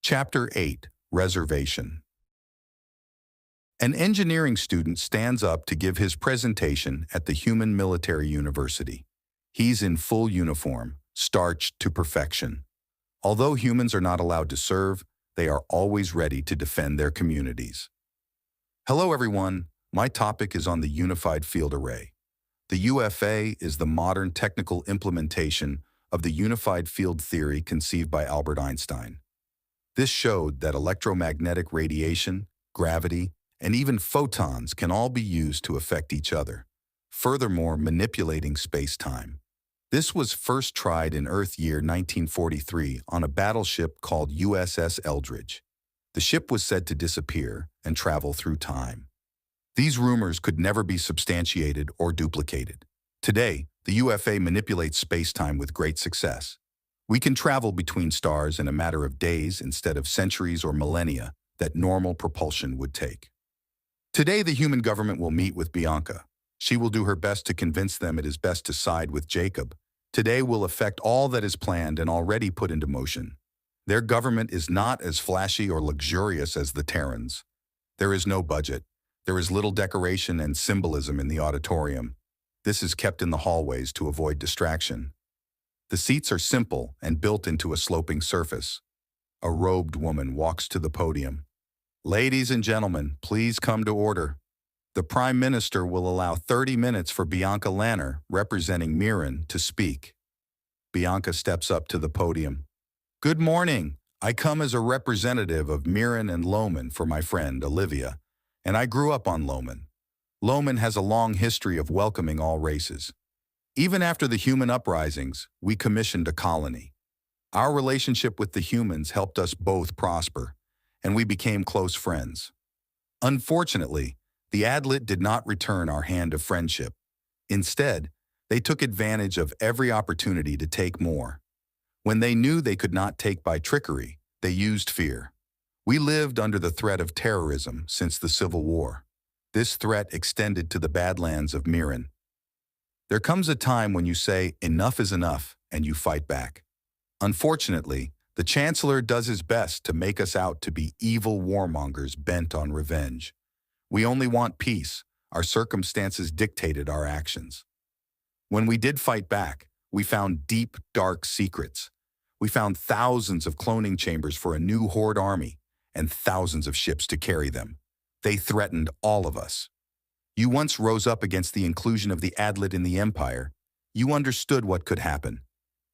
Chapter 8, Reservation. An engineering student stands up to give his presentation at the Human Military University. He's in full uniform, starched to perfection. Although humans are not allowed to serve, they are always ready to defend their communities. Hello everyone, my topic is on the Unified Field Array. The UFA is the modern technical implementation of the unified field theory conceived by Albert Einstein. This showed that electromagnetic radiation, gravity, and even photons can all be used to affect each other, furthermore manipulating space-time. This was first tried in Earth year 1943 on a battleship called USS Eldridge. The ship was said to disappear and travel through time. These rumors could never be substantiated or duplicated. Today, the UFA manipulates space-time with great success. We can travel between stars in a matter of days instead of centuries or millennia that normal propulsion would take. Today, the human government will meet with Bianca. She will do her best to convince them it is best to side with Jacob. Today will affect all that is planned and already put into motion. Their government is not as flashy or luxurious as the Terrans. There is no budget. There is little decoration and symbolism in the auditorium. This is kept in the hallways to avoid distraction. The seats are simple and built into a sloping surface. A robed woman walks to the podium. Ladies and gentlemen, please come to order. The Prime Minister will allow 30 minutes for Bianca Lanner, representing Meeran, to speak. Bianca steps up to the podium. Good morning. I come as a representative of Meeran and Loman for my friend, Olivia, and I grew up on Loman. Loman has a long history of welcoming all races. Even after the human uprisings, we commissioned a colony. Our relationship with the humans helped us both prosper, and we became close friends. Unfortunately, the Adlet did not return our hand of friendship. Instead, they took advantage of every opportunity to take more. When they knew they could not take by trickery, they used fear. We lived under the threat of terrorism since the Civil War. This threat extended to the Badlands of Meeran. There comes a time when you say, enough is enough, and you fight back. Unfortunately, the Chancellor does his best to make us out to be evil warmongers bent on revenge. We only want peace. Our circumstances dictated our actions. When we did fight back, we found deep, dark secrets. We found thousands of cloning chambers for a new Horde army and thousands of ships to carry them. They threatened all of us. You once rose up against the inclusion of the Adlet in the Empire. You understood what could happen.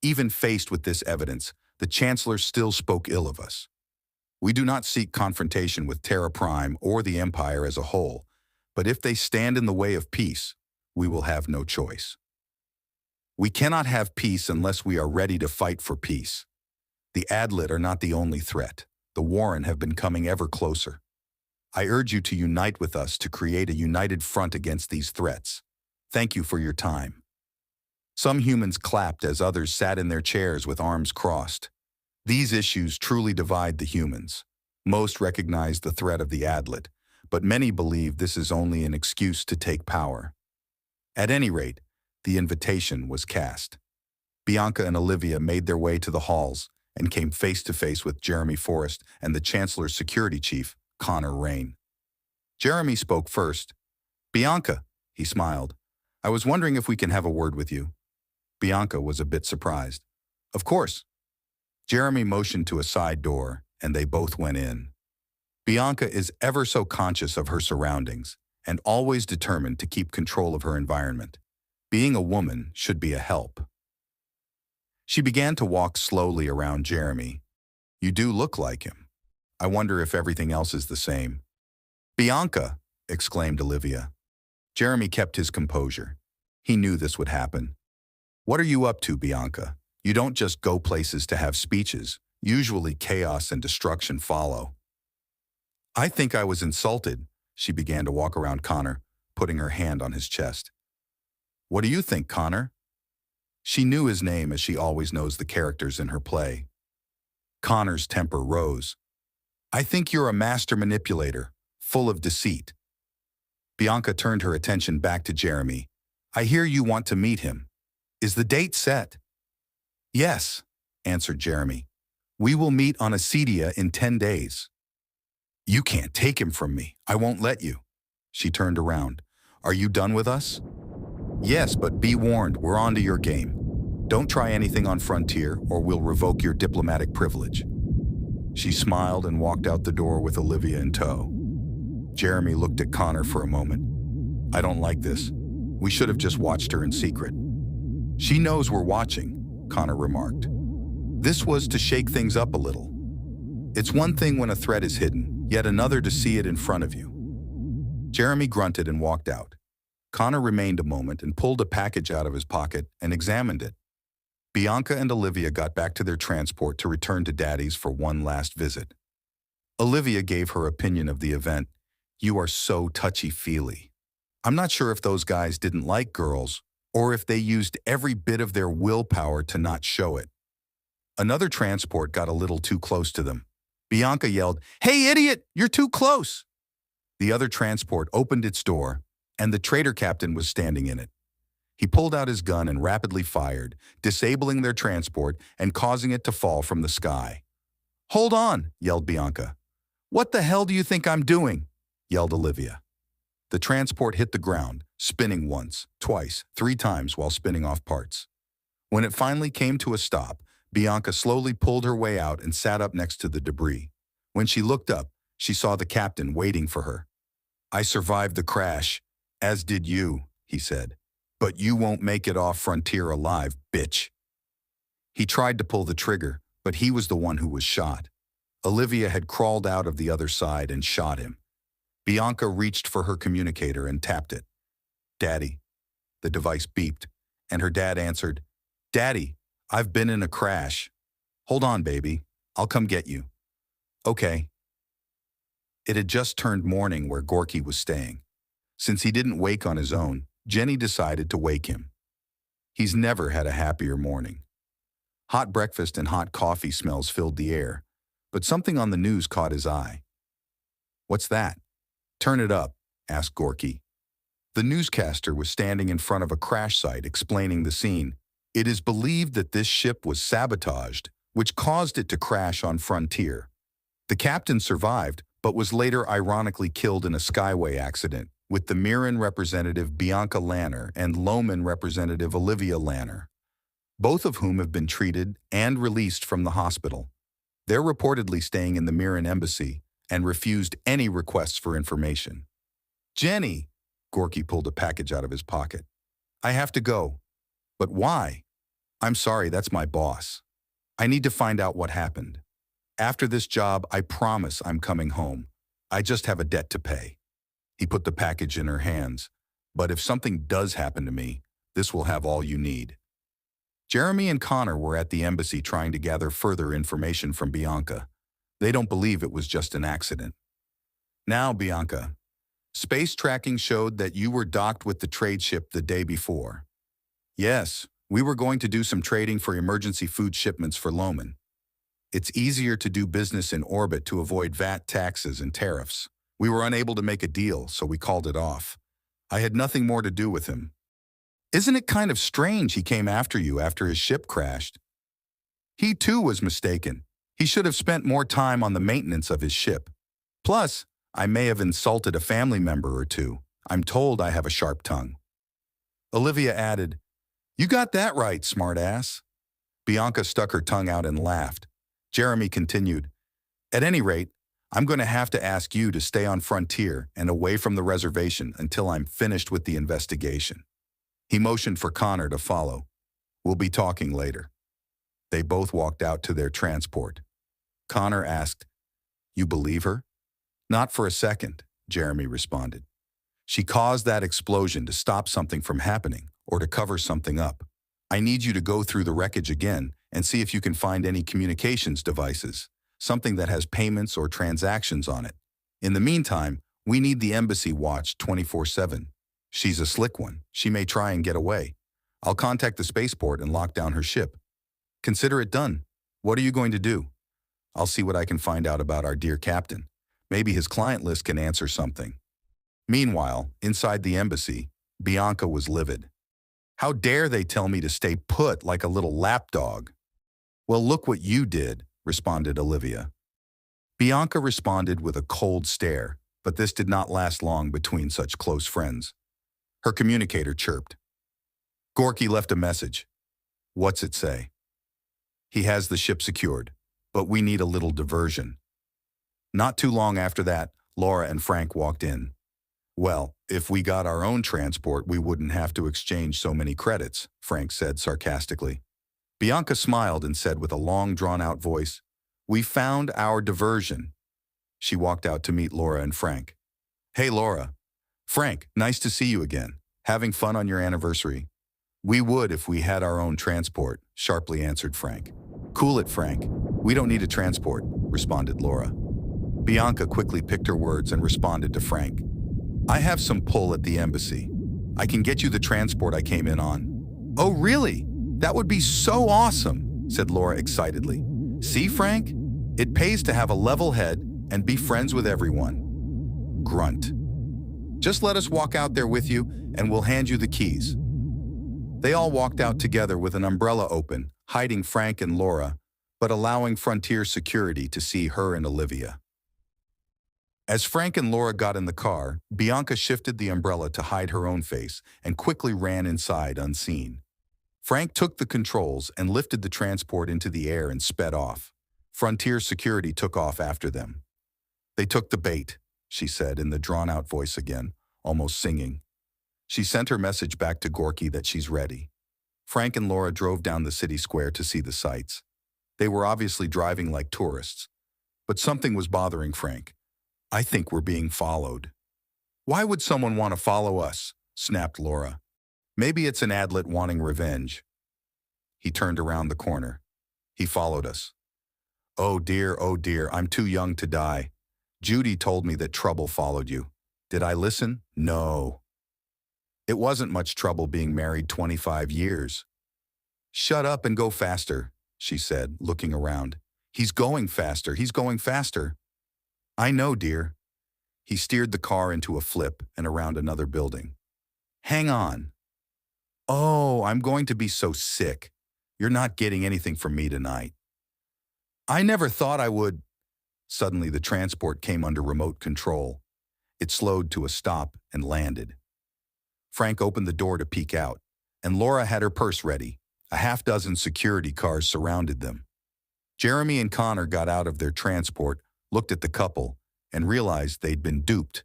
Even faced with this evidence, the Chancellor still spoke ill of us. We do not seek confrontation with Terra Prime or the Empire as a whole, but if they stand in the way of peace, we will have no choice. We cannot have peace unless we are ready to fight for peace. The Adlet are not the only threat. The Warren have been coming ever closer. I urge you to unite with us to create a united front against these threats. Thank you for your time. Some humans clapped as others sat in their chairs with arms crossed. These issues truly divide the humans. Most recognize the threat of the Adlet, but many believe this is only an excuse to take power. At any rate, the invitation was cast. Bianca and Olivia made their way to the halls and came face to face with Jeremy Forrest and the Chancellor's security chief, Connor Rain. Jeremy spoke first. Bianca, he smiled. I was wondering if we can have a word with you. Bianca was a bit surprised. Of course. Jeremy motioned to a side door, and they both went in. Bianca is ever so conscious of her surroundings and always determined to keep control of her environment. Being a woman should be a help. She began to walk slowly around Jeremy. You do look like him. I wonder if everything else is the same. Bianca, exclaimed Olivia. Jeremy kept his composure. He knew this would happen. What are you up to, Bianca? You don't just go places to have speeches. Usually chaos and destruction follow. I think I was insulted. She began to walk around Connor, putting her hand on his chest. What do you think, Connor? She knew his name as she always knows the characters in her play. Connor's temper rose. I think you're a master manipulator, full of deceit. Bianca turned her attention back to Jeremy. I hear you want to meet him. Is the date set? Yes, answered Jeremy. We will meet on Acedia in 10 days. You can't take him from me. I won't let you. She turned around. Are you done with us? Yes, but be warned, we're on to your game. Don't try anything on Frontier or we'll revoke your diplomatic privilege. She smiled and walked out the door with Olivia in tow. Jeremy looked at Connor for a moment. I don't like this. We should have just watched her in secret. She knows we're watching, Connor remarked. This was to shake things up a little. It's one thing when a threat is hidden, yet another to see it in front of you. Jeremy grunted and walked out. Connor remained a moment and pulled a package out of his pocket and examined it. Bianca and Olivia got back to their transport to return to Daddy's for one last visit. Olivia gave her opinion of the event. You are so touchy-feely. I'm not sure if those guys didn't like girls or if they used every bit of their willpower to not show it. Another transport got a little too close to them. Bianca yelled, "Hey, idiot, you're too close!" The other transport opened its door, and the trader captain was standing in it. He pulled out his gun and rapidly fired, disabling their transport and causing it to fall from the sky. "Hold on," yelled Bianca. "What the hell do you think I'm doing?" yelled Olivia. The transport hit the ground, spinning once, twice, 3 times while spinning off parts. When it finally came to a stop, Bianca slowly pulled her way out and sat up next to the debris. When she looked up, she saw the captain waiting for her. "I survived the crash, as did you," he said. "But you won't make it off Frontier alive, bitch." He tried to pull the trigger, but he was the one who was shot. Olivia had crawled out of the other side and shot him. Bianca reached for her communicator and tapped it. "Daddy." The device beeped, and her dad answered, "Daddy, I've been in a crash. Hold on, baby. I'll come get you." "Okay." It had just turned morning where Gorky was staying. Since he didn't wake on his own, Jenny decided to wake him. He's never had a happier morning. Hot breakfast and hot coffee smells filled the air, but something on the news caught his eye. "What's that?" "Turn it up," asked Gorky. The newscaster was standing in front of a crash site explaining the scene. It is believed that this ship was sabotaged, which caused it to crash on Frontier. The captain survived, but was later ironically killed in a skyway accident, with the Meeran representative Bianca Lanner and Loman representative Olivia Lanner, both of whom have been treated and released from the hospital. They're reportedly staying in the Meeran embassy and refused any requests for information. "Jenny," Gorky pulled a package out of his pocket. "I have to go." "But why?" "I'm sorry, that's my boss. I need to find out what happened. After this job, I promise I'm coming home. I just have a debt to pay." He put the package in her hands. "But if something does happen to me, this will have all you need." Jeremy and Connor were at the embassy trying to gather further information from Bianca. They don't believe it was just an accident. "Now, Bianca, space tracking showed that you were docked with the trade ship the day before." "Yes, we were going to do some trading for emergency food shipments for Loman. It's easier to do business in orbit to avoid VAT taxes and tariffs. We were unable to make a deal, so we called it off. I had nothing more to do with him." "Isn't it kind of strange he came after you after his ship crashed?" "He too was mistaken. He should have spent more time on the maintenance of his ship. Plus, I may have insulted a family member or two. I'm told I have a sharp tongue." Olivia added, "You got that right, smartass." Bianca stuck her tongue out and laughed. Jeremy continued, "At any rate, I'm going to have to ask you to stay on Frontier and away from the reservation until I'm finished with the investigation." He motioned for Connor to follow. "We'll be talking later." They both walked out to their transport. Connor asked, "You believe her?" "Not for a second," Jeremy responded. "She caused that explosion to stop something from happening or to cover something up. I need you to go through the wreckage again and see if you can find any communications devices, something that has payments or transactions on it. In the meantime, we need the embassy watched 24/7. She's a slick one. She may try and get away. I'll contact the spaceport and lock down her ship." "Consider it done. What are you going to do?" "I'll see what I can find out about our dear captain. Maybe his client list can answer something." Meanwhile, inside the embassy, Bianca was livid. "How dare they tell me to stay put like a little lapdog?" "Well, look what you did," responded Olivia. Bianca responded with a cold stare, but this did not last long between such close friends. Her communicator chirped. Gorky left a message. What's it say? He has the ship secured, but we need a little diversion. Not too long after that, Laura and Frank walked in. Well, if we got our own transport, we wouldn't have to exchange so many credits, Frank said sarcastically. Bianca smiled and said with a long, drawn-out voice, We found our diversion. She walked out to meet Laura and Frank. Hey, Laura. Frank, nice to see you again. Having fun on your anniversary? We would if we had our own transport, sharply answered Frank. Cool it, Frank. We don't need a transport, responded Laura. Bianca quickly picked her words and responded to Frank. I have some pull at the embassy. I can get you the transport I came in on. Oh, really? That would be so awesome, said Laura excitedly. See, Frank? It pays to have a level head and be friends with everyone. Grunt. Just let us walk out there with you and we'll hand you the keys. They all walked out together with an umbrella open, hiding Frank and Laura, but allowing Frontier security to see her and Olivia. As Frank and Laura got in the car, Bianca shifted the umbrella to hide her own face and quickly ran inside unseen. Frank took the controls and lifted the transport into the air and sped off. Frontier security took off after them. They took the bait, she said in the drawn-out voice again, almost singing. She sent her message back to Gorky that she's ready. Frank and Laura drove down the city square to see the sights. They were obviously driving like tourists, but something was bothering Frank. I think we're being followed. Why would someone want to follow us? Snapped Laura. Maybe it's an adlet wanting revenge. He turned around the corner. He followed us. Oh dear, I'm too young to die. Judy told me that trouble followed you. Did I listen? No. It wasn't much trouble being married 25 years. Shut up and go faster, she said, looking around. He's going faster. I know, dear. He steered the car into a flip and around another building. Hang on. Oh, I'm going to be so sick. You're not getting anything from me tonight. I never thought I would. Suddenly, the transport came under remote control. It slowed to a stop and landed. Frank opened the door to peek out, and Laura had her purse ready. A half-dozen security cars surrounded them. Jeremy and Connor got out of their transport, looked at the couple, and realized they'd been duped.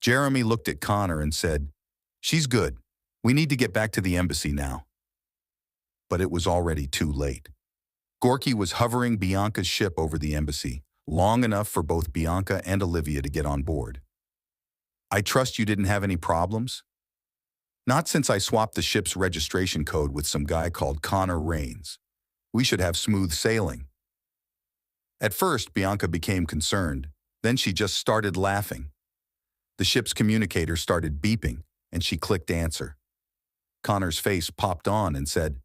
Jeremy looked at Connor and said, She's good. We need to get back to the embassy now. But it was already too late. Gorky was hovering Bianca's ship over the embassy, long enough for both Bianca and Olivia to get on board. I trust you didn't have any problems? Not since I swapped the ship's registration code with some guy called Connor Rains. We should have smooth sailing. At first, Bianca became concerned. Then she just started laughing. The ship's communicator started beeping, and she clicked answer. Connor's face popped on and said,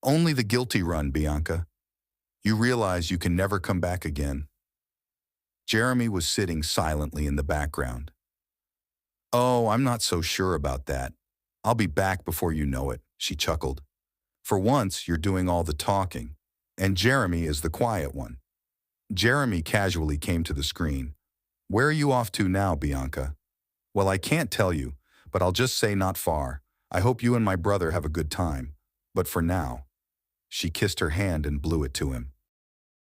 Only the guilty run, Bianca. You realize you can never come back again. Jeremy was sitting silently in the background. Oh, I'm not so sure about that. I'll be back before you know it, she chuckled. For once, you're doing all the talking, and Jeremy is the quiet one. Jeremy casually came to the screen. Where are you off to now, Bianca? Well, I can't tell you, but I'll just say not far. I hope you and my brother have a good time. But for now. She kissed her hand and blew it to him.